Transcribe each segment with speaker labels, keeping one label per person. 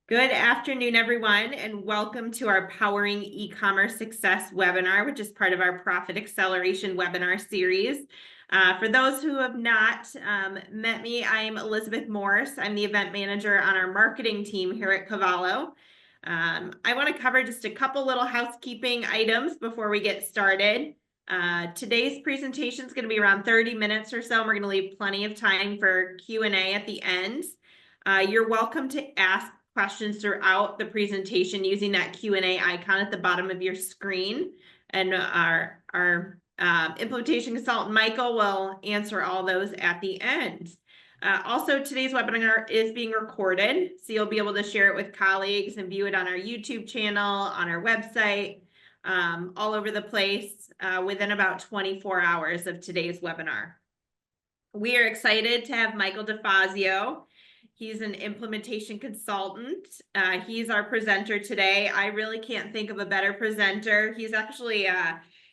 Speaker 1: Good afternoon, everyone, and welcome to our Powering E-commerce Success webinar, which is part of our Profit Acceleration webinar series. For those who have not met me, I am Elizabeth Morse. I'm the event manager on our marketing team here at Cavallo. I want to cover just a couple little housekeeping items before we get started. Today's presentation is going to be around 30 minutes or so, and we're going to leave plenty of time for Q&A at the end. You're welcome to ask questions throughout the presentation using that Q&A icon at the bottom of your screen. And our implementation consultant, Michael, will answer all those at the end. Also, today's webinar is being recorded, so you'll be able to share it with colleagues and view it on our YouTube channel, on our website, all over the place within about 24 hours of today's webinar. We are excited to have Michael DeFazio. He's an implementation consultant. He's our presenter today. I really can't think of a better presenter. He's actually,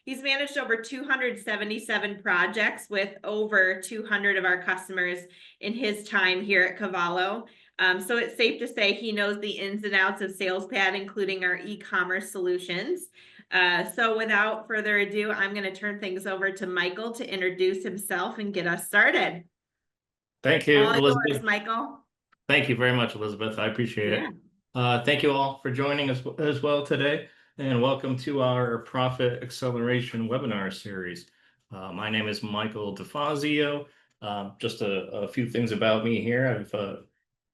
Speaker 1: he's managed over 277 projects with over 200 of our customers in his time here at Cavallo. So it's safe to say he knows the ins and outs of SalesPad, including our e-commerce solutions. So without further ado, I'm going to turn things over to Michael to introduce himself and get us started.
Speaker 2: Thank you,
Speaker 1: All
Speaker 2: Elizabeth.
Speaker 1: yours, Michael.
Speaker 2: Thank you very much, Elizabeth. I appreciate it. Thank you all for joining us as well today, and welcome to our Profit Acceleration webinar series. My name is Michael DeFazio. Just a few things about me here. I've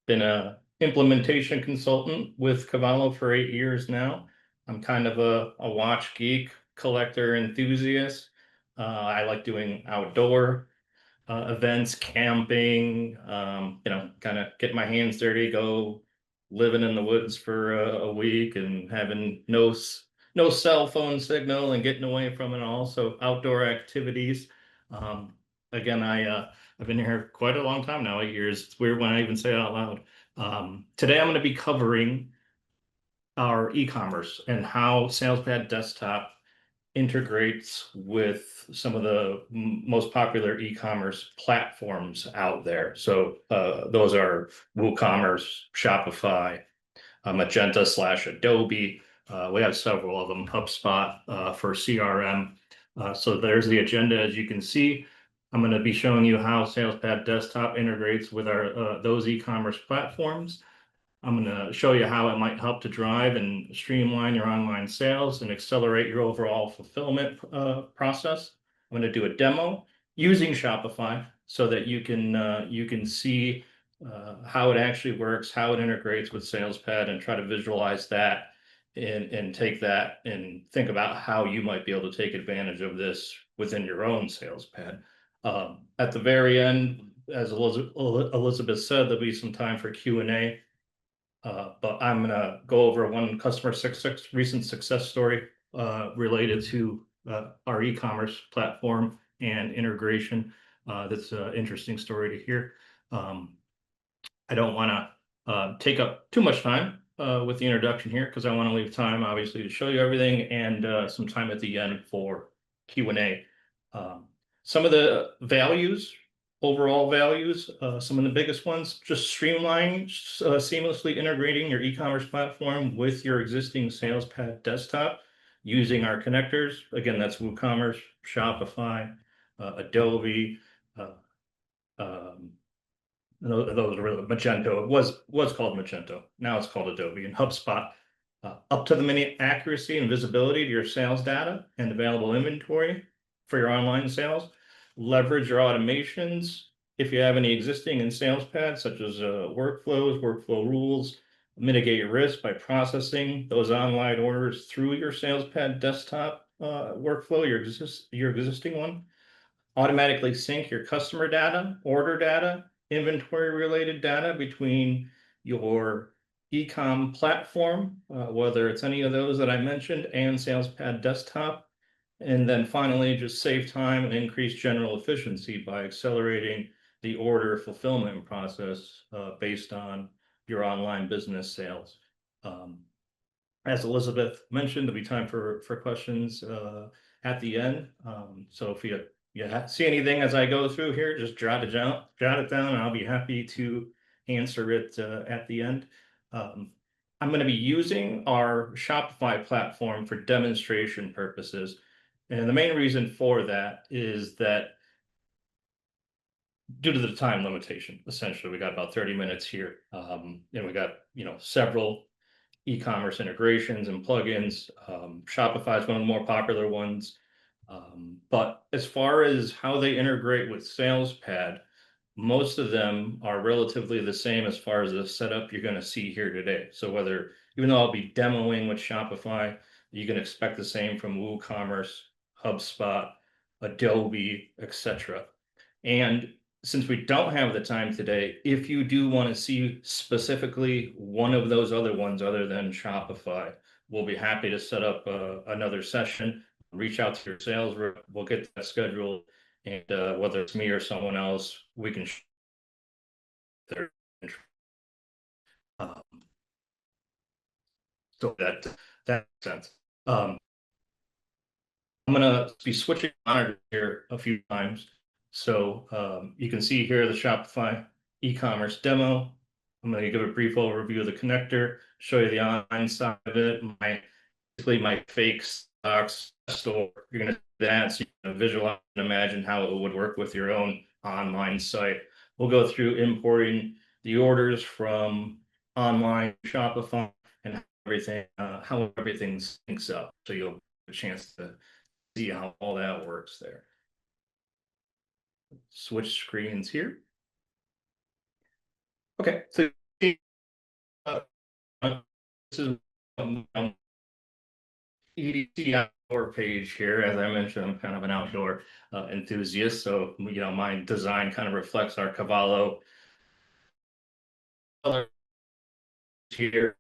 Speaker 2: been an implementation consultant with Cavallo for 8 years now. I'm kind of a watch geek, collector enthusiast. I like doing outdoor events, camping, kind of get my hands dirty, go living in the woods for a week and having no cell phone signal and getting away from it all. So outdoor activities. Again, I've been here quite a long time now, 8 years. It's weird when I even say it out loud. Today I'm going to be covering our e-commerce and how SalesPad Desktop integrates with some of the most popular e-commerce platforms out there. So those are WooCommerce, Shopify, Magento / Adobe. We have several of them, HubSpot for CRM. So there's the agenda. As you can see, I'm going to be showing you how SalesPad Desktop integrates with our those e-commerce platforms. I'm going to show you how it might help to drive and streamline your online sales and accelerate your overall fulfillment process. I'm going to do a demo using Shopify so that you can see how it actually works, how it integrates with SalesPad, and try to visualize that and take that and think about how you might be able to take advantage of this within your own SalesPad. At the very end, as Elizabeth said, there'll be some time for Q&A. But I'm going to go over one customer recent success story related to our e-commerce platform and integration. That's an interesting story to hear. I don't want to take up too much time with the introduction here because I want to leave time, obviously, to show you everything and some time at the end for Q&A. Some of the values, overall values, some of the biggest ones, just streamline, seamlessly integrating your e-commerce platform with your existing SalesPad Desktop using our connectors. Again, that's WooCommerce, Shopify, Adobe, those are really Magento. It was called Magento. Now it's called Adobe, and HubSpot. Up to the minute accuracy and visibility to your sales data and available inventory for your online sales. Leverage your automations if you have any existing in SalesPad, such as workflows, workflow rules. Mitigate your risk by processing those online orders through your SalesPad Desktop workflow, your existing one. Automatically sync your customer data, order data, inventory related data between your e-com platform, whether it's any of those that I mentioned, and SalesPad Desktop. And then finally, just save time and increase general efficiency by accelerating the order fulfillment process based on your online business sales. As Elizabeth mentioned, there'll be time for questions at the end. So if you see anything as I go through here, just jot it down, and I'll be happy to answer it at the end. I'm going to be using our Shopify platform for demonstration purposes. And the main reason for that is that due to the time limitation, essentially, we got about 30 minutes here. And we got, several e-commerce integrations and plugins. Shopify is one of the more popular ones. But as far as how they integrate with SalesPad, most of them are relatively the same as far as the setup you're going to see here today. So even though I'll be demoing with Shopify, you can expect the same from WooCommerce, HubSpot, Adobe, etc. And since we don't have the time today, if you do want to see specifically one of those other ones other than Shopify, we'll be happy to set up another session. Reach out to your sales rep. We'll get that scheduled, and whether it's me or someone else, we can their um, so that makes sense. I'm gonna be switching monitors here a few times. So you can see here the Shopify e-commerce demo. I'm going to give a brief overview of the connector, show you the online side of it, basically my fake stocks store. You're going to do that so you can visualize and imagine how it would work with your own online site. We'll go through importing the orders from online Shopify and how everything syncs up. So you'll have a chance to see how all that works there. Switch screens here. Okay, so uh, this is EDC outdoor page here. As I mentioned, I'm kind of an outdoor enthusiast, so my design kind of reflects our Cavallo color here.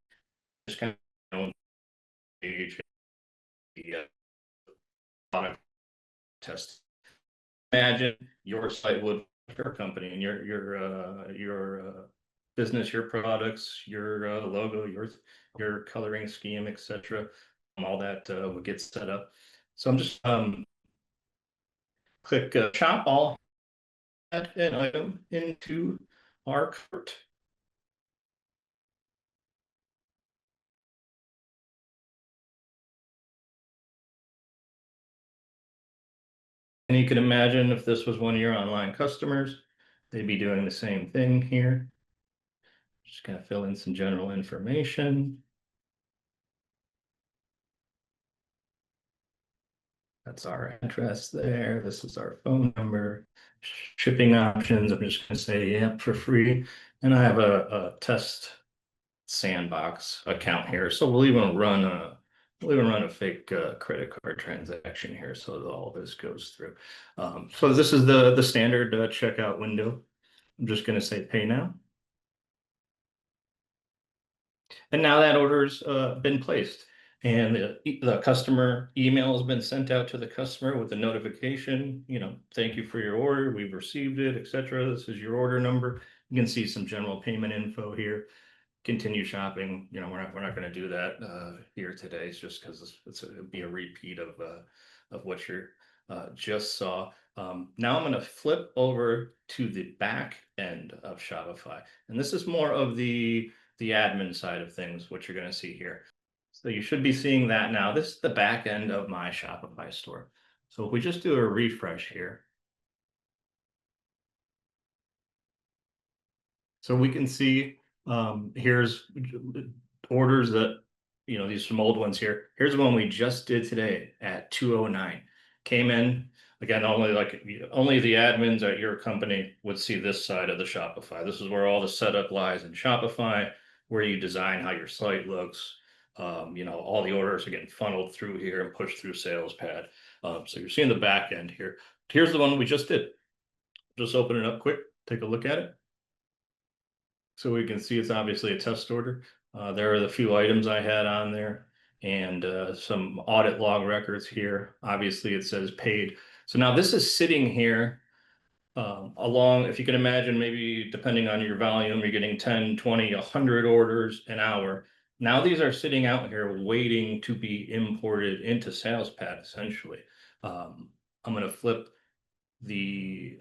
Speaker 2: Just kind of page the product test. Imagine your site would your company and your business, your products, your logo, your coloring scheme, etc. All that would get set up. So I'm just click shop all, add an item into our cart. And you can imagine if this was one of your online customers, they'd be doing the same thing here. Just gonna fill in some general information. That's our address there. This is our phone number. Shipping options, I'm just gonna say, yep, for free. And I have a test sandbox account here. So we'll even run a fake credit card transaction here so that all this goes through. So this is the standard checkout window. I'm just gonna say pay now. And now that order's been placed. And the customer email has been sent out to the customer with a notification, thank you for your order, we've received it, etc. This is your order number. You can see some general payment info here. Continue shopping. We're not going to do that here today. It's just because it'd be a repeat of what you just saw. Now I'm going to flip over to the back end of Shopify, and this is more of the admin side of things, what you're going to see here. So you should be seeing that now. This is the back end of my Shopify store. So if we just do a refresh here, so we can see here's orders that, these some old ones here. Here's the one we just did today at 2:09. Came in, again, only the admins at your company would see this side of the Shopify. This is where all the setup lies in Shopify, where you design how your site looks. All the orders are getting funneled through here and pushed through SalesPad. So you're seeing the back end here. Here's the one we just did. Just open it up quick, take a look at it. So we can see it's obviously a test order. There are the few items I had on there and some audit log records here. Obviously it says paid. So now this is sitting here along, if you can imagine, maybe depending on your volume, you're getting 10, 20, 100 orders an hour. Now these are sitting out here waiting to be imported into SalesPad, essentially. I'm going to flip the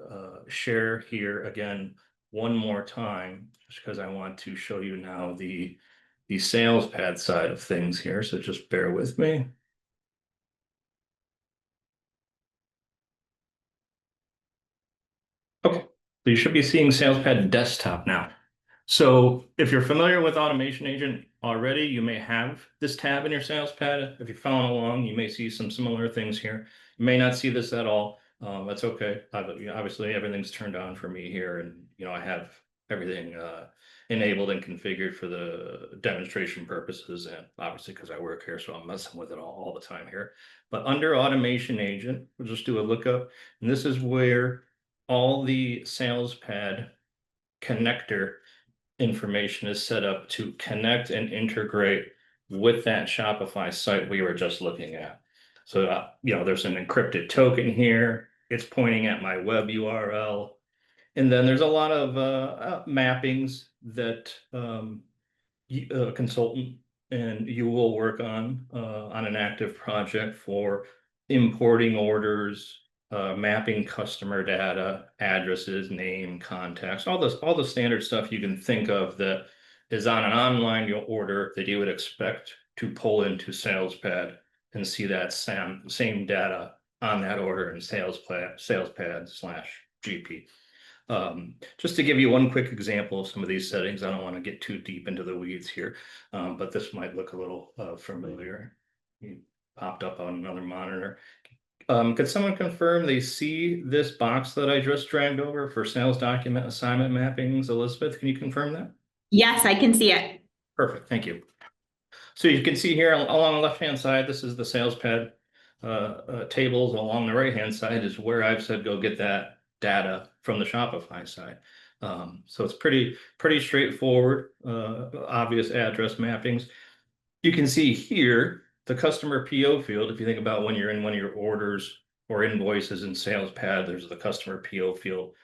Speaker 2: share here again one more time, just because I want to show you now the the SalesPad side of things here, so just bear with me. Okay, so you should be seeing SalesPad desktop now. So if you're familiar with Automation Agent already, you may have this tab in your SalesPad. If you're following along, you may see some similar things here. You may not see this at all. That's okay. Obviously, everything's turned on for me here, and I have everything enabled and configured for the demonstration purposes, and obviously because I work here, so I'm messing with it all the time here. But under Automation Agent, we'll just do a lookup, and this is where all the SalesPad connector information is set up to connect and integrate with that Shopify site we were just looking at. So, there's an encrypted token here. It's pointing at my web URL. And then there's a lot of mappings that a consultant and you will work on an active project for importing orders, mapping customer data, addresses, name, contacts, all the standard stuff you can think of that is on an online order that you would expect to pull into SalesPad and see that same data on that order in SalesPad/GP. Just to give you one quick example of some of these settings, I don't want to get too deep into the weeds here, but this might look a little familiar. It popped up on another monitor. Could someone confirm they see this box that I just dragged over for sales document assignment mappings? Elizabeth, can you confirm that?
Speaker 1: Yes, I can see it.
Speaker 2: Perfect, thank you. So you can see here along the left-hand side, this is the SalesPad tables. Along the right-hand side is where I've said go get that data from the Shopify side. So it's pretty straightforward, obvious address mappings. You can see here the customer PO field. If you think about when you're in one of your orders or invoices in SalesPad, there's the customer PO field.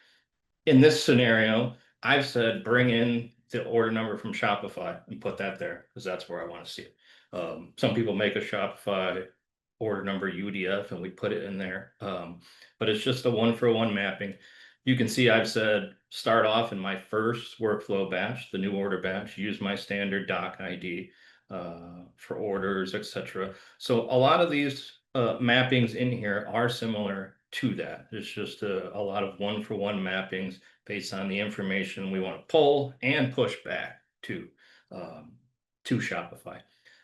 Speaker 2: In this scenario, I've said bring in the order number from Shopify and put that there because that's where I want to see it. Some people make a Shopify order number UDF and we put it in there. But it's just a one-for-one mapping. You can see I've said start off in my first workflow batch, the new order batch, use my standard doc ID for orders, etc. So a lot of these mappings in here are similar to that. It's just a lot of one-for-one mappings based on the information we want to pull and push back to Shopify.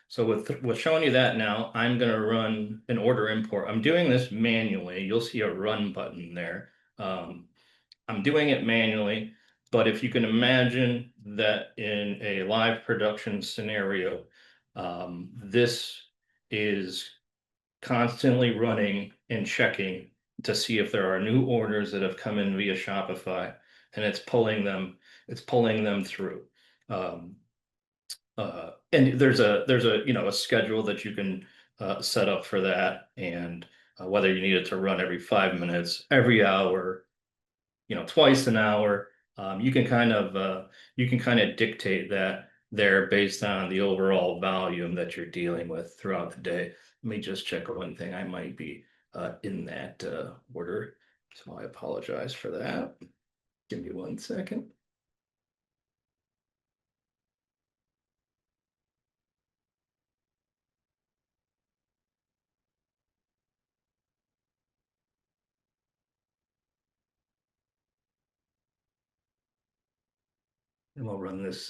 Speaker 2: So with showing you that now, I'm going to run an order import. I'm doing this manually. You'll see a run button there. I'm doing it manually, but if you can imagine that in a live production scenario, this is constantly running and checking to see if there are new orders that have come in via Shopify, and it's pulling them through. And there's a schedule that you can set up for that, and whether you need it to run every 5 minutes, every hour, twice an hour, you can kind of dictate that there based on the overall volume that you're dealing with throughout the day. Let me just check one thing. I might be in that order, so I apologize for that. Give me 1 second. And we'll run this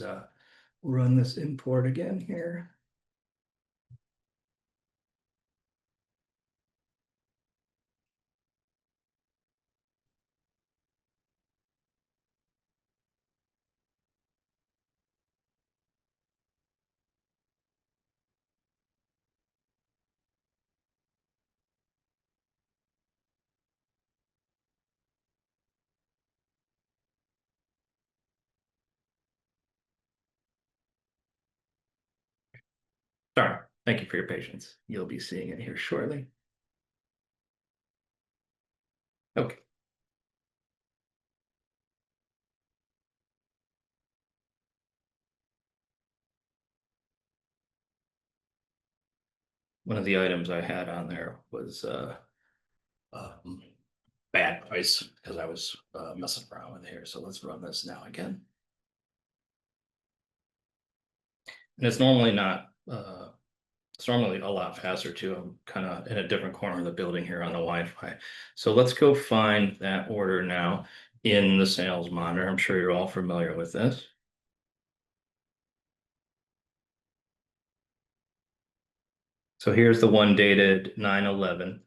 Speaker 2: import again here. Sorry, thank you for your patience. You'll be seeing it here shortly. Okay. One of the items I had on there was bad price because I was messing around with here. So let's run this now again. And it's normally not, it's normally a lot faster too. I'm kind of in a different corner of the building here on the Wi-Fi. So let's go find that order now in the sales monitor. I'm sure you're all familiar with this. So here's the one dated 9/11.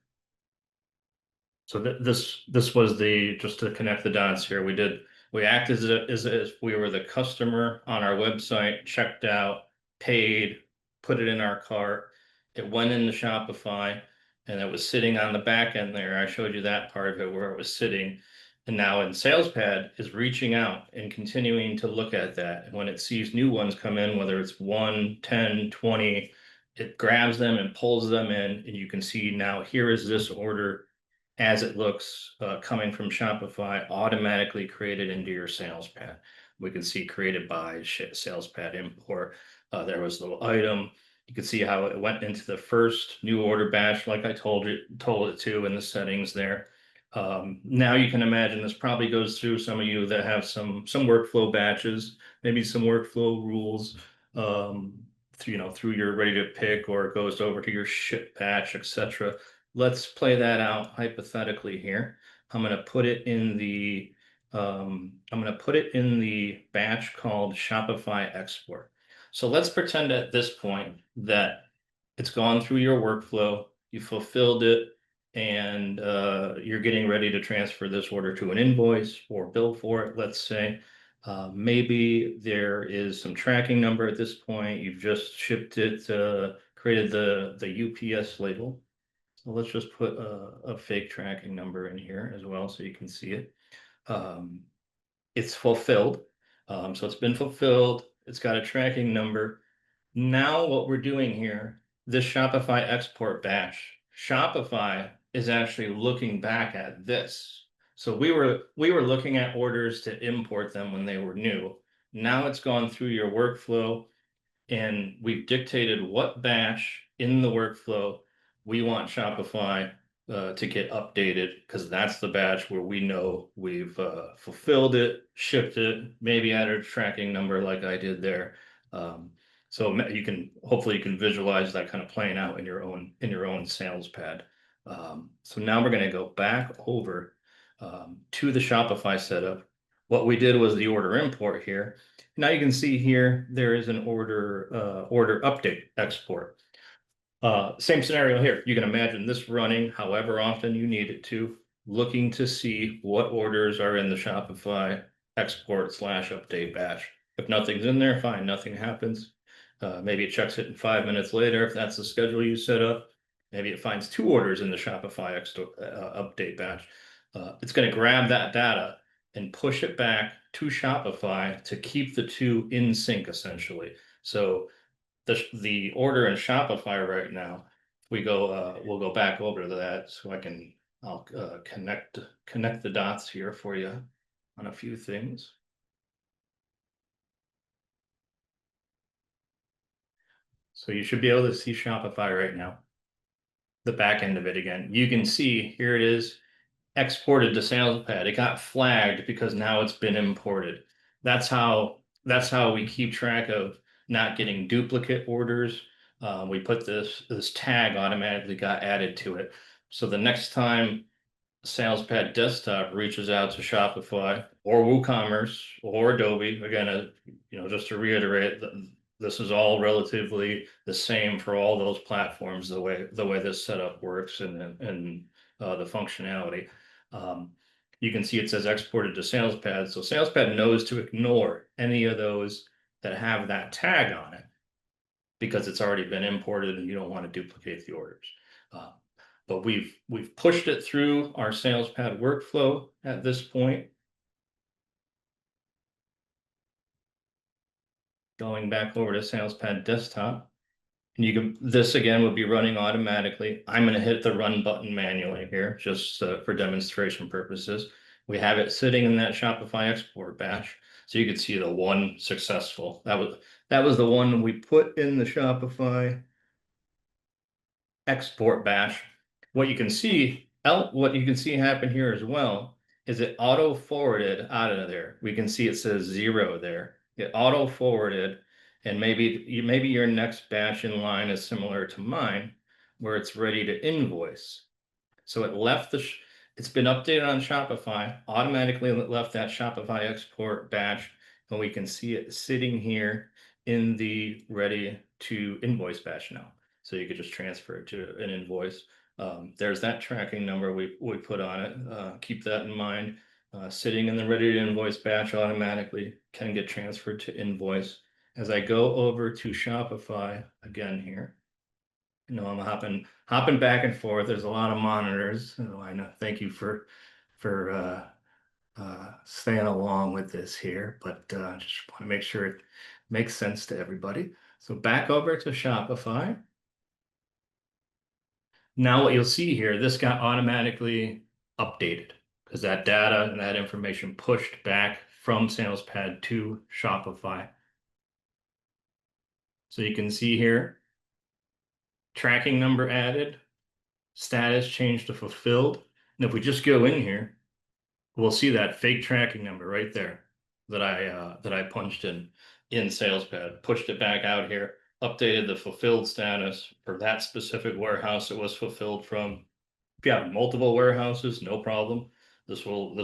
Speaker 2: So this was the, just to connect the dots here, we acted as if we were the customer on our website, checked out, paid, put it in our cart. It went into Shopify and it was sitting on the back end there. I showed you that part of it where it was sitting. And now in SalesPad is reaching out and continuing to look at that. And when it sees new ones come in, whether it's 1, 10, 20, it grabs them and pulls them in, and you can see now here is this order as it looks coming from Shopify, automatically created into your SalesPad. We can see created by SalesPad import. There was a little item. You can see how it went into the first new order batch, like I told it to in the settings there. Now you can imagine this probably goes through some of you that have some workflow batches, maybe some workflow rules, through your ready to pick, or it goes over to your ship batch, etc. Let's play that out hypothetically here. I'm going to put it in the batch called Shopify export. So let's pretend at this point that it's gone through your workflow, you fulfilled it, and you're getting ready to transfer this order to an invoice or bill for it, let's say. Maybe there is some tracking number at this point. You've just shipped it, created the UPS label. So let's just put a fake tracking number in here as well so you can see it. It's fulfilled. So it's been fulfilled. It's got a tracking number. Now what we're doing here, this Shopify export batch, Shopify is actually looking back at this. So we were looking at orders to import them when they were new. Now it's gone through your workflow and we've dictated what batch in the workflow we want Shopify to get updated, because that's the batch where we know we've fulfilled it, shipped it, maybe added a tracking number like I did there. So hopefully you can visualize that kind of playing out in your own SalesPad. So now we're going to go back over to the Shopify setup. What we did was the order import here. Now you can see here there is an order update export. Same scenario here. You can imagine this running however often you need it to, looking to see what orders are in the Shopify export/update batch. If nothing's in there, fine, nothing happens. Maybe it checks it in 5 minutes later if that's the schedule you set up. Maybe it finds 2 orders in the Shopify update batch. It's going to grab that data and push it back to Shopify to keep the two in sync, essentially. So the order in Shopify right now, we'll go back over to that so I'll connect the dots here for you on a few things. So you should be able to see Shopify right now. The back end of it again. You can see here it is exported to SalesPad. It got flagged because now it's been imported. That's how we keep track of not getting duplicate orders. We put this tag automatically got added to it. So the next time SalesPad desktop reaches out to Shopify or WooCommerce or Adobe, again, just to reiterate, this is all relatively the same for all those platforms, the way this setup works and the functionality. You can see it says exported to SalesPad. So SalesPad knows to ignore any of those that have that tag on it because it's already been imported and you don't want to duplicate the orders. But we've pushed it through our SalesPad workflow at this point. Going back over to SalesPad desktop. And this again would be running automatically. I'm going to hit the run button manually here, just for demonstration purposes. We have it sitting in that Shopify export batch. So you can see the one successful. That was the one we put in the Shopify export batch. What you can see happen here as well is it auto forwarded out of there. We can see it says 0 there. It auto forwarded And maybe your next batch in line is similar to mine, where it's ready to invoice. So it's been updated on Shopify, automatically left that Shopify export batch, and we can see it sitting here in the ready to invoice batch now. So you could just transfer it to an invoice. There's that tracking number we put on it. Keep that in mind. Sitting in the ready to invoice batch automatically can get transferred to invoice. As I go over to Shopify again here, I'm hopping back and forth. There's a lot of monitors. I know. Thank you for staying along with this here, but just want to make sure it makes sense to everybody. So back over to Shopify. Now what you'll see here, this got automatically updated because that data and that information pushed back from SalesPad to Shopify. So you can see here, tracking number added, status changed to fulfilled. And if we just go in here, we'll see that fake tracking number right there that I punched in SalesPad, pushed it back out here, updated the fulfilled status for that specific warehouse it was fulfilled from. If you have multiple warehouses, no problem. This will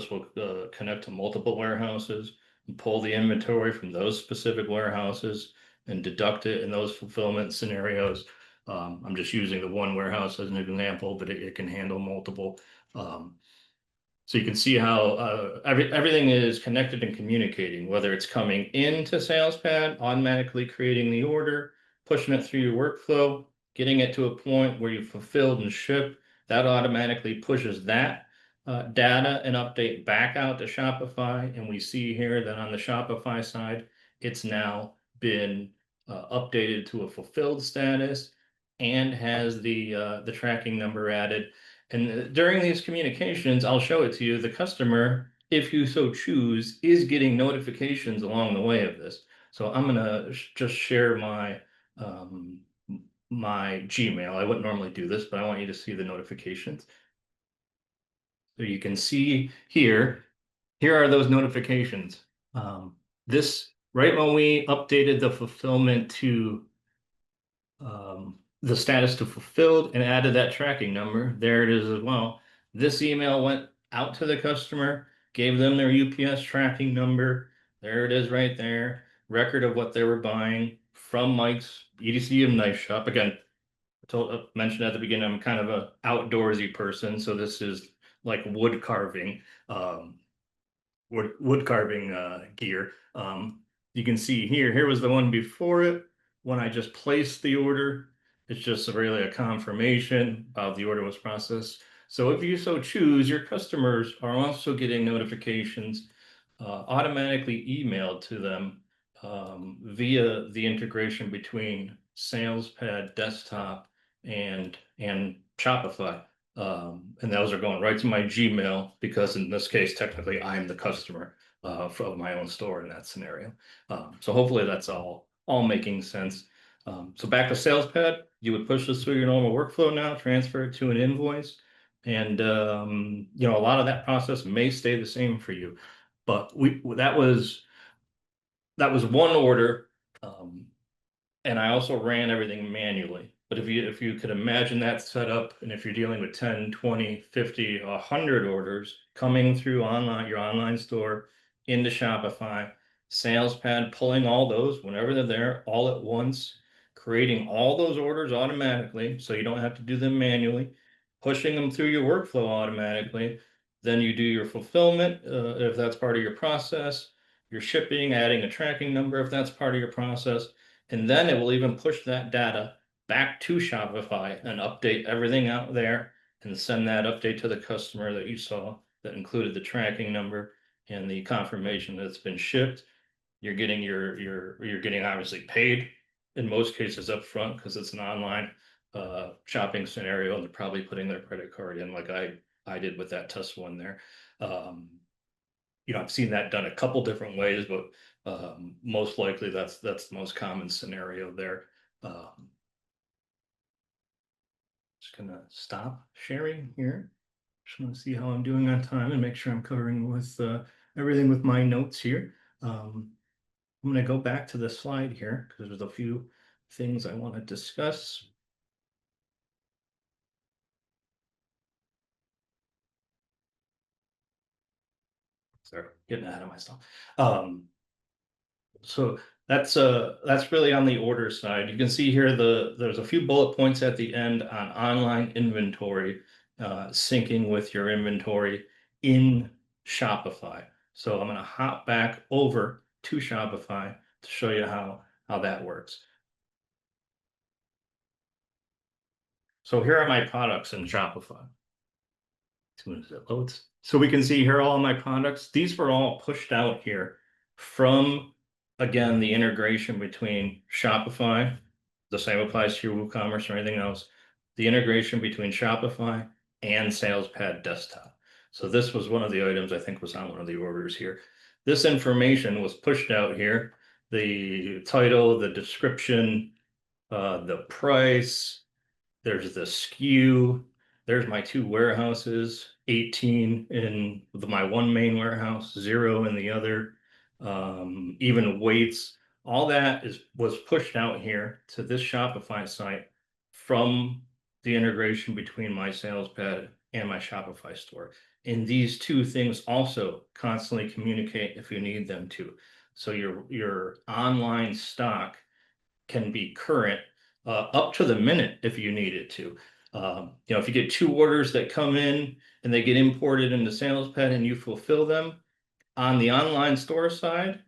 Speaker 2: connect to multiple warehouses and pull the inventory from those specific warehouses and deduct it in those fulfillment scenarios. I'm just using the one warehouse as an example, but it can handle multiple. So you can see how everything is connected and communicating, whether it's coming into SalesPad, automatically creating the order, pushing it through your workflow, getting it to a point where you've fulfilled and shipped. That automatically pushes that data and update back out to Shopify. And we see here that on the Shopify side, it's now been updated to a fulfilled status and has the tracking number added. And during these communications, I'll show it to you. The customer, if you so choose, is getting notifications along the way of this. So I'm gonna just share my my Gmail. I wouldn't normally do this, but I want you to see the notifications. So you can see here are those notifications. This right when we updated the fulfillment to the status to fulfilled and added that tracking number. There it is as well. This email went out to the customer, gave them their UPS tracking number. There it is right there. Record of what they were buying from Mike's EDC and Knife Shop. Again, mentioned at the beginning, I'm kind of a outdoorsy person, so this is like wood carving gear. You can see here was the one before it when I just placed the order. It's just really a confirmation of the order was processed. So if you so choose, your customers are also getting notifications automatically emailed to them via the integration between SalesPad Desktop and Shopify. And those are going right to my Gmail because in this case, technically, I'm the customer of my own store in that scenario. So hopefully that's all making sense. So back to SalesPad, you would push this through your normal workflow now, transfer it to an invoice. And a lot of that process may stay the same for you. But that was one order. And I also ran everything manually. But if you could imagine that setup, and if you're dealing with 10, 20, 50, 100 orders coming through your online store into Shopify, SalesPad pulling all those whenever they're there all at once, creating all those orders automatically so you don't have to do them manually, pushing them through your workflow automatically. Then you do your fulfillment if that's part of your process, your shipping, adding a tracking number if that's part of your process. And then it will even push that data back to Shopify and update everything out there and send that update to the customer that you saw that included the tracking number and the confirmation that it's been shipped. You're getting you're getting obviously paid in most cases up front because it's an online shopping scenario, and they're probably putting their credit card in like I did with that test one there. I've seen that done a couple different ways, but most likely that's the most common scenario there. Just gonna stop sharing here. Just want to see how I'm doing on time and make sure I'm covering with everything with my notes here. I'm going to go back to the slide here because there's a few things I want to discuss. Sorry, getting ahead of myself. So that's really on the order side. You can see here there's a few bullet points at the end on online inventory, syncing with your inventory in Shopify. So I'm going to hop back over to Shopify to show you how that works. So here are my products in Shopify. As soon as it loads. So we can see here all my products. These were all pushed out here from, again, the integration between Shopify. The same applies to your WooCommerce or anything else. The integration between Shopify and SalesPad desktop. So this was one of the items I think was on one of the orders here. This information was pushed out here. The title, the description, the price, there's the SKU. There's my two warehouses, 18 in my one main warehouse, 0 in the other. Even weights, all that was pushed out here to this Shopify site from the integration between my SalesPad and my Shopify store. And these two things also constantly communicate if you need them to. So your online stock can be current up to the minute if you need it to. If you get 2 orders that come in and they get imported into SalesPad and you fulfill them on the online store side,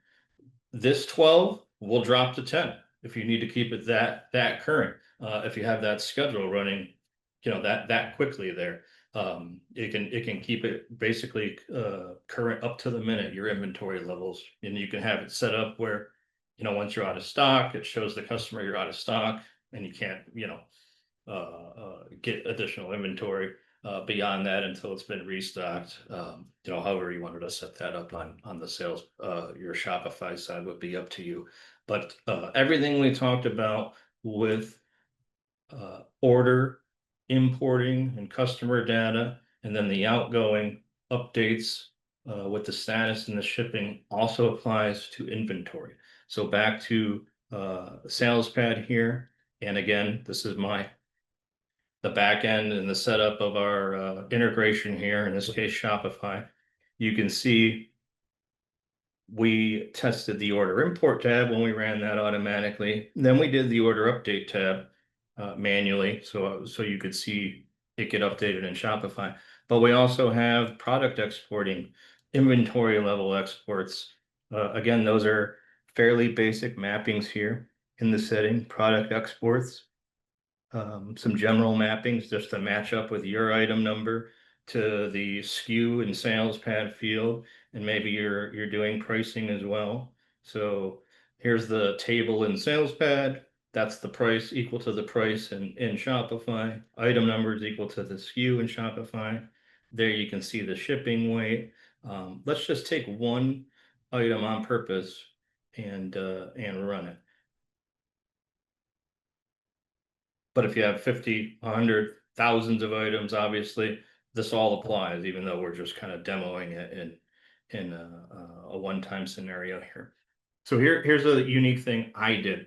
Speaker 2: this 12 will drop to 10 if you need to keep it that current. If you have that schedule running, that quickly there, it can keep it basically current up to the minute, your inventory levels, and you can have it set up where once you're out of stock, it shows the customer you're out of stock, and you can't get additional inventory beyond that until it's been restocked. However you wanted to set that up on the sales, your Shopify side would be up to you. But everything we talked about with order, importing, and customer data, and then the outgoing updates with the status and the shipping also applies to inventory. So back to SalesPad here. And again, this is the back end and the setup of our integration here, in this case, Shopify. You can see we tested the order import tab when we ran that automatically. Then we did the order update tab manually, so you could see it get updated in Shopify. But we also have product exporting, inventory level exports. Again, those are fairly basic mappings here in the setting, product exports. Some general mappings just to match up with your item number to the SKU and SalesPad field, and maybe you're doing pricing as well. So here's the table in SalesPad. That's the price equal to the price in Shopify. Item number is equal to the SKU in Shopify. There you can see the shipping weight. Let's just take one item on purpose and run it. But if you have 50, 100, thousands of items, obviously this all applies, even though we're just kind of demoing it in a one-time scenario here. So here's a unique thing I did.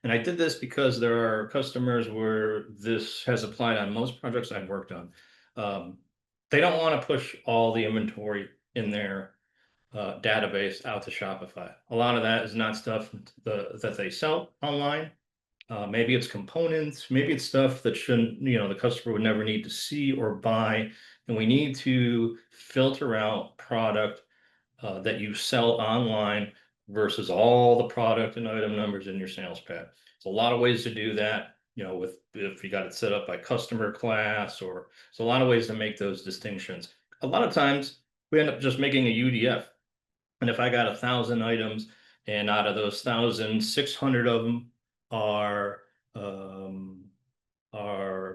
Speaker 2: And I did this because there are customers where this has applied on most projects I've worked on. They don't want to push all the inventory in their database out to Shopify. A lot of that is not stuff that they sell online. Maybe it's components, maybe it's stuff that shouldn't, the customer would never need to see or buy. And we need to filter out product that you sell online versus all the product and item numbers in your SalesPad. There's a lot of ways to do that, if you got it set up by customer class, or there's a lot of ways to make those distinctions. A lot of times we end up just making a UDF. And if I got 1,000 items, and out of those 1,000, 600 of them are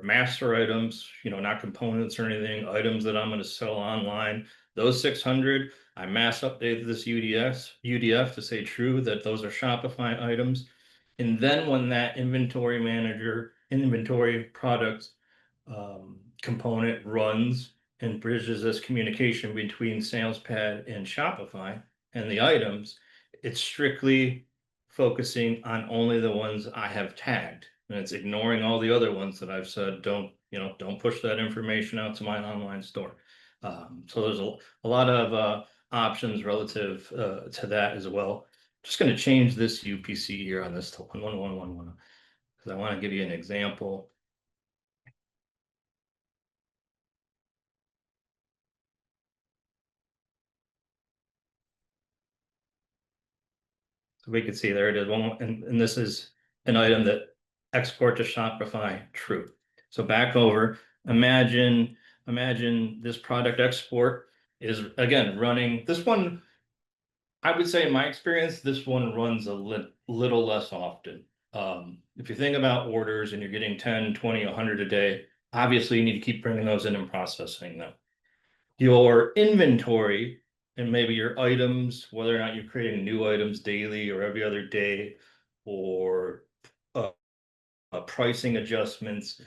Speaker 2: master items, not components or anything, items that I'm going to sell online. Those 600, I mass updated this UDF to say true that those are Shopify items. And then when that inventory manager, inventory product component runs and bridges this communication between SalesPad and Shopify and the items, it's strictly focusing on only the ones I have tagged, and it's ignoring all the other ones that I've said, don't push that information out to my online store. So there's a lot of options relative to that as well. Just going to change this UPC here on this to 11111 because I want to give you an example. So we can see there it is. And this is an item that export to Shopify, true. So back over, imagine this product export is again running. This one, I would say in my experience, this one runs a little less often. If you think about orders and you're getting 10, 20, 100 a day, obviously you need to keep bringing those in and processing them. Your inventory and maybe your items, whether or not you're creating new items daily or every other day, or pricing adjustments,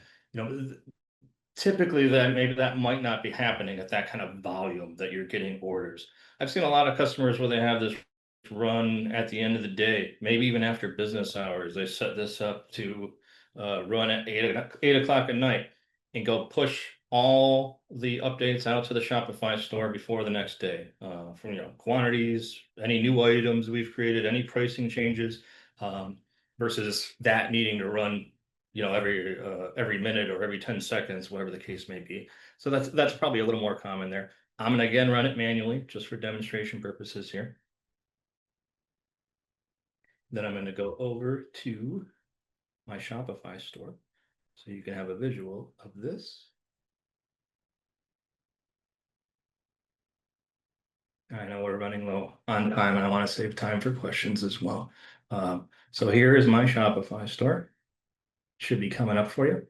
Speaker 2: typically that might not be happening at that kind of volume that you're getting orders. I've seen a lot of customers where they have this run at the end of the day, maybe even after business hours. They set this up to run at 8 o'clock at night and go push all the updates out to the Shopify store before the next day, from quantities, any new items we've created, any pricing changes, versus that needing to run every minute or every 10 seconds, whatever the case may be. So that's probably a little more common there. I'm going to again run it manually just for demonstration purposes here. Then I'm going to go over to my Shopify store so you can have a visual of this. I know we're running low on time and I want to save time for questions as well. So here is my Shopify store. Should be coming up for you.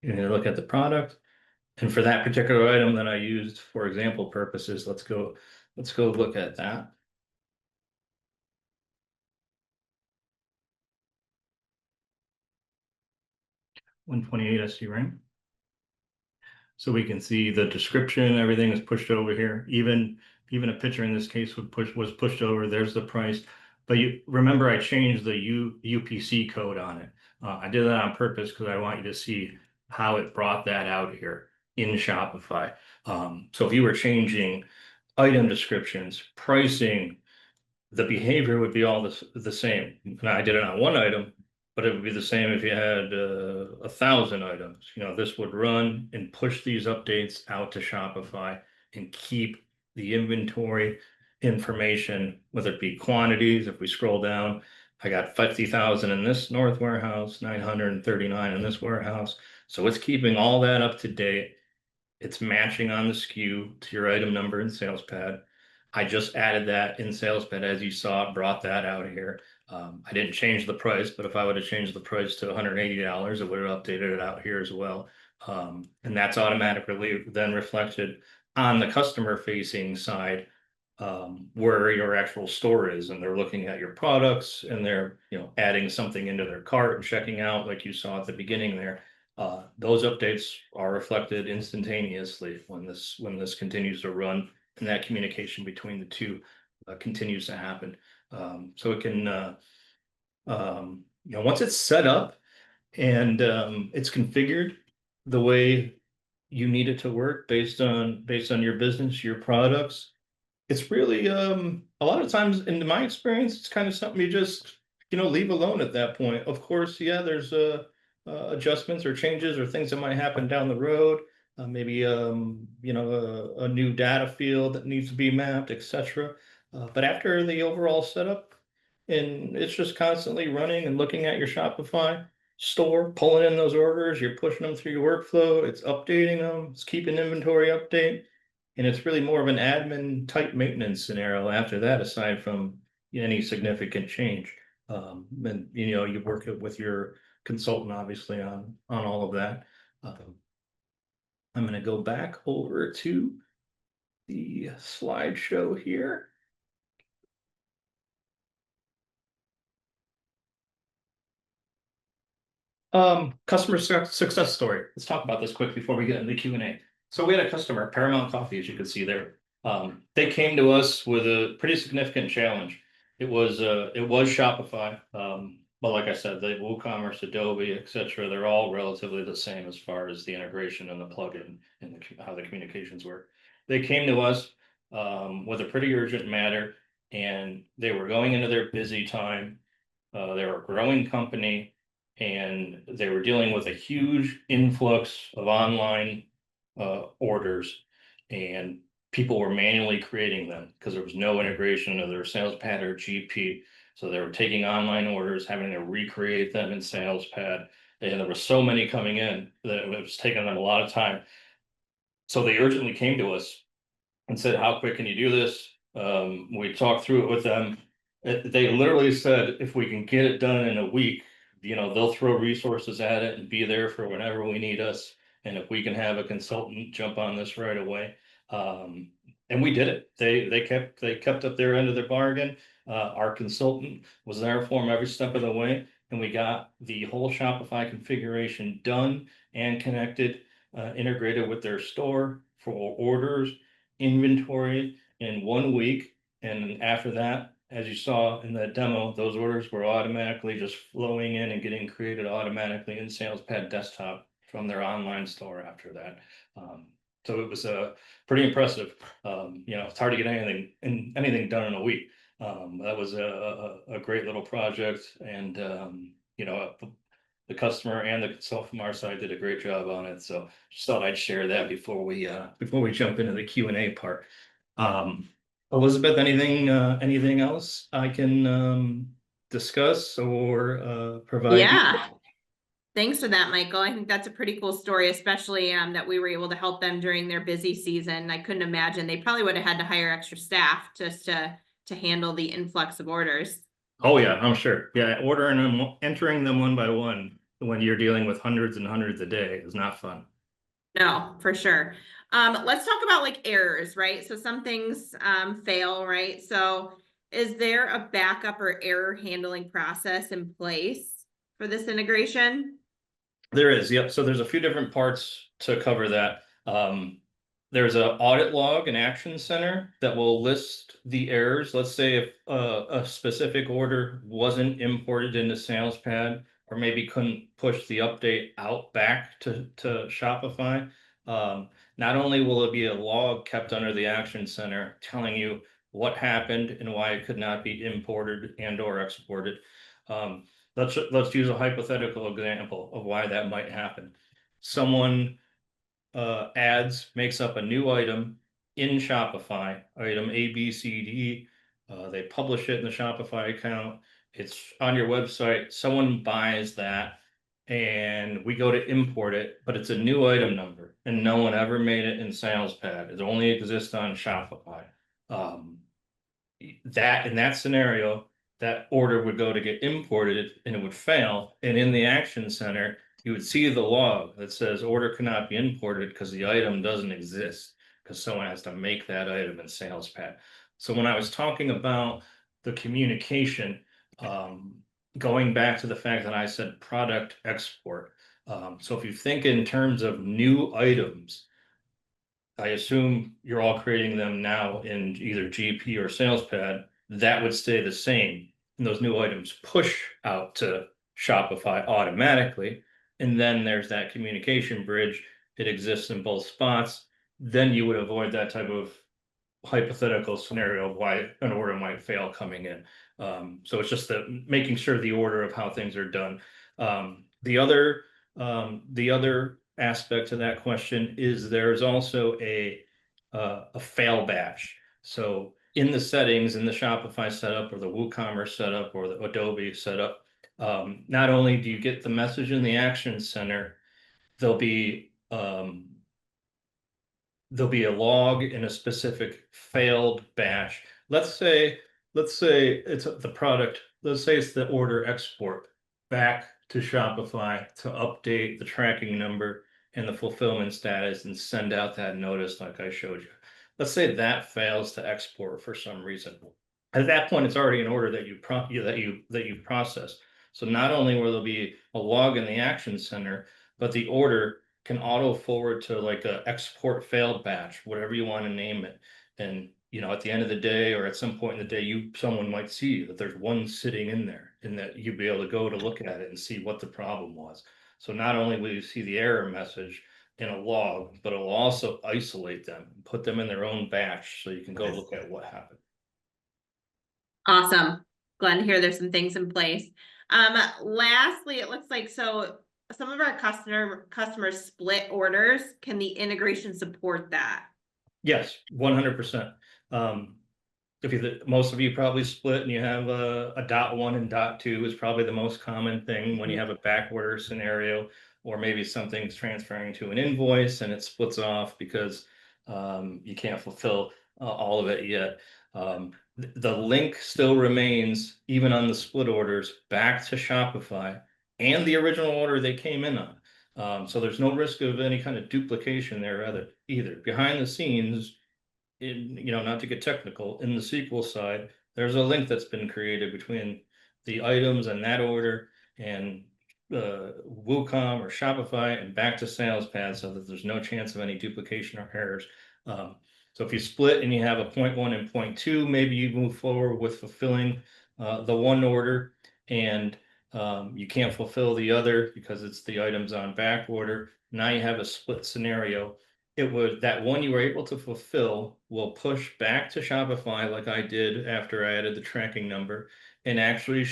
Speaker 2: You're going to look at the product. And for that particular item that I used for example purposes, let's go look at that. $128 SD ring. So we can see the description, everything is pushed over here. Even a picture in this case was pushed over. There's the price. But you remember I changed the UPC code on it. I did that on purpose because I want you to see how it brought that out here in Shopify. So if you were changing item descriptions, pricing, the behavior would be all the same. And I did it on one item, but it would be the same if you had 1,000 items. This would run and push these updates out to Shopify and keep the inventory information, whether it be quantities. If we scroll down, I got 50,000 in this North warehouse, 939 in this warehouse. So it's keeping all that up to date. It's matching on the SKU to your item number in SalesPad. I just added that in SalesPad, as you saw, brought that out here. I didn't change the price, but if I would have changed the price to $180, it would have updated it out here as well. And that's automatically then reflected on the customer facing side, where your actual store is, and they're looking at your products and they're adding something into their cart and checking out, like you saw at the beginning there. Those updates are reflected instantaneously when this continues to run, and that communication between the two continues to happen. So it can, once it's set up and it's configured the way you need it to work based on your business, your products, it's really a lot of times, in my experience, it's kind of something you just leave alone at that point. Of course, yeah, there's adjustments or changes or things that might happen down the road. Maybe a new data field that needs to be mapped, etc. But after the overall setup, and it's just constantly running and looking at your Shopify store, pulling in those orders, you're pushing them through your workflow, it's updating them, it's keeping inventory update, and it's really more of an admin type maintenance scenario after that, aside from any significant change. And you work with your consultant obviously on all of that. I'm going to go back over to the slideshow here. Customer success story. Let's talk about this quick before we get into the Q&A. So we had a customer, Paramount Coffee, as you can see there. They came to us with a pretty significant challenge. It was Shopify. But like I said, the WooCommerce, Adobe, etc., they're all relatively the same as far as the integration and the plugin and how the communications work. They came to us with a pretty urgent matter, and they were going into their busy time. They're a growing company, and they were dealing with a huge influx of online orders, and people were manually creating them because there was no integration of their SalesPad or GP. So they were taking online orders, having to recreate them in SalesPad, and there were so many coming in that it was taking them a lot of time. So they urgently came to us and said, "How quick can you do this?" We talked through it with them. They literally said, "If we can get it done in a week, they'll throw resources at it and be there for whenever we need us. And if we can have a consultant jump on this right away." Um, and we did it. They kept up their end of their bargain. Our consultant was there for them every step of the way, and we got the whole Shopify configuration done and connected, integrated with their store for orders, inventory in 1 week. And after that, as you saw in the demo, those orders were automatically just flowing in and getting created automatically in SalesPad desktop from their online store after that. So it was pretty impressive. It's hard to get anything done in a week. That was a great little project, and the customer and the consultant from our side did a great job on it. So just thought I'd share that before we jump into the Q&A part. Elizabeth, anything else I can discuss or provide you?
Speaker 1: Yeah. Thanks for that, Michael. I think that's a pretty cool story, especially that we were able to help them during their busy season. I couldn't imagine they probably would have had to hire extra staff just to handle the influx of orders.
Speaker 2: Oh yeah, I'm sure. Yeah, ordering them, entering them one by one when you're dealing with hundreds and hundreds a day is not fun.
Speaker 1: No, for sure. Let's talk about like errors, right? So some things fail, right? So is there a backup or error handling process in place for this integration?
Speaker 2: There is, yep. So there's a few different parts to cover that. There's an audit log and action center that will list the errors. Let's say if a specific order wasn't imported into SalesPad, or maybe couldn't push the update out back to Shopify. Not only will it be a log kept under the action center telling you what happened and why it could not be imported and or exported. Um, let's use a hypothetical example of why that might happen. Someone makes up a new item in Shopify, item A, B, C, D. They publish it in the Shopify account. It's on your website. Someone buys that, and we go to import it, but it's a new item number, and no one ever made it in SalesPad. It only exists on Shopify. Um, that in that scenario, that order would go to get imported and it would fail. And in the action center, you would see the log that says order cannot be imported because the item doesn't exist, because someone has to make that item in SalesPad. So when I was talking about the communication, going back to the fact that I said product export. So if you think in terms of new items, I assume you're all creating them now in either GP or SalesPad. That would stay the same. And those new items push out to Shopify automatically. And then there's that communication bridge. It exists in both spots. Then you would avoid that type of hypothetical scenario of why an order might fail coming in. So it's just making sure the order of how things are done. The other aspect to that question is there's also a fail batch. So in the settings in the Shopify setup or the WooCommerce setup or the Adobe setup, not only do you get the message in the Action Center, there'll be a log in a specific failed batch. Let's say it's the product. Let's say it's the order export back to Shopify to update the tracking number and the fulfillment status and send out that notice like I showed you. Let's say that fails to export for some reason. At that point, it's already an order that you processed. So not only will there be a log in the Action Center, but the order can auto forward to like a export failed batch, whatever you want to name it. And, at the end of the day, or at some point in the day, someone might see that there's one sitting in there, and that you'd be able to go to look at it and see what the problem was. So not only will you see the error message in a log, but it'll also isolate them, put them in their own batch, so you can go look at what happened.
Speaker 1: Awesome. Glad to hear there's some things in place. Lastly, it looks like so some of our customers split orders. Can the integration support that?
Speaker 2: Yes, 100%. Most of you probably split, and you have a .1 and .2 is probably the most common thing when you have a back order scenario, or maybe something's transferring to an invoice and it splits off because you can't fulfill all of it yet. The link still remains, even on the split orders, back to Shopify and the original order they came in on. So there's no risk of any kind of duplication there either. Behind the scenes, not to get technical, in the SQL side, there's a link that's been created between the items and that order and WooCommerce or Shopify and back to SalesPad, so that there's no chance of any duplication or errors. So if you split and you have a 0.1 and 0.2, maybe you move forward with fulfilling the one order, and you can't fulfill the other because it's the items on back order. Now you have a split scenario. That one you were able to fulfill will push back to Shopify, like I did after I added the tracking number, and actually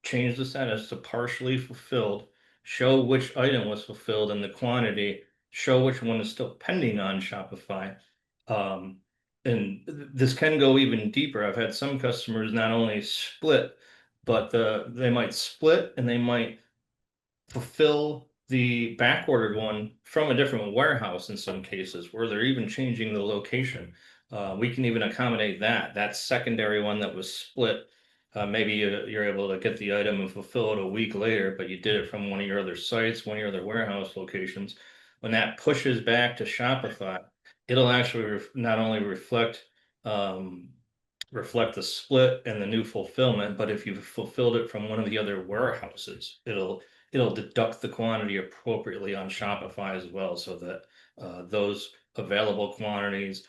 Speaker 2: change the status to partially fulfilled, show which item was fulfilled and the quantity, show which one is still pending on Shopify. And this can go even deeper. I've had some customers not only split, but they might split and they might fulfill the back ordered one from a different warehouse in some cases, where they're even changing the location. We can even accommodate that secondary one that was split. Maybe you're able to get the item and fulfill it a week later, but you did it from one of your other sites, one of your other warehouse locations. When that pushes back to Shopify, it'll actually not only reflect the split and the new fulfillment, but if you've fulfilled it from one of the other warehouses, it'll deduct the quantity appropriately on Shopify as well, so that those available quantities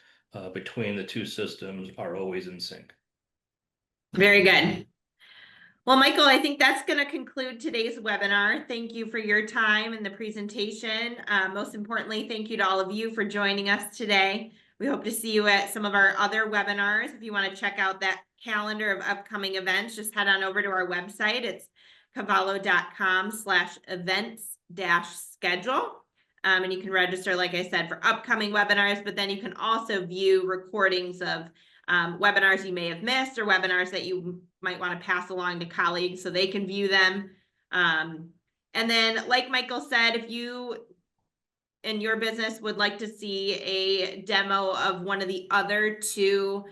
Speaker 2: between the two systems are always in sync.
Speaker 1: Very good. Well, Michael, I think that's going to conclude today's webinar. Thank you for your time and the presentation. Most importantly, thank you to all of you for joining us today. We hope to see you at some of our other webinars. If you want to check out that calendar of upcoming events, just head on over to our website. It's cavallo.com/events-schedule. And you can register, like I said, for upcoming webinars, but then you can also view recordings of webinars you may have missed, or webinars that you might want to pass along to colleagues so they can view them. And then, like Michael said, if you in your business would like to see a demo of one of the other two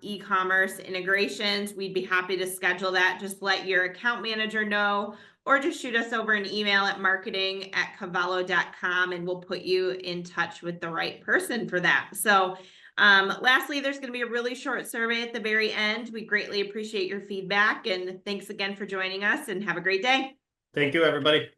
Speaker 1: e-commerce integrations, we'd be happy to schedule that. Just let your account manager know, or just shoot us over an email at marketing@cavallo.com and we'll put you in touch with the right person for that. So lastly, there's going to be a really short survey at the very end. We greatly appreciate your feedback, and thanks again for joining us, and have a great day.
Speaker 2: Thank you, everybody.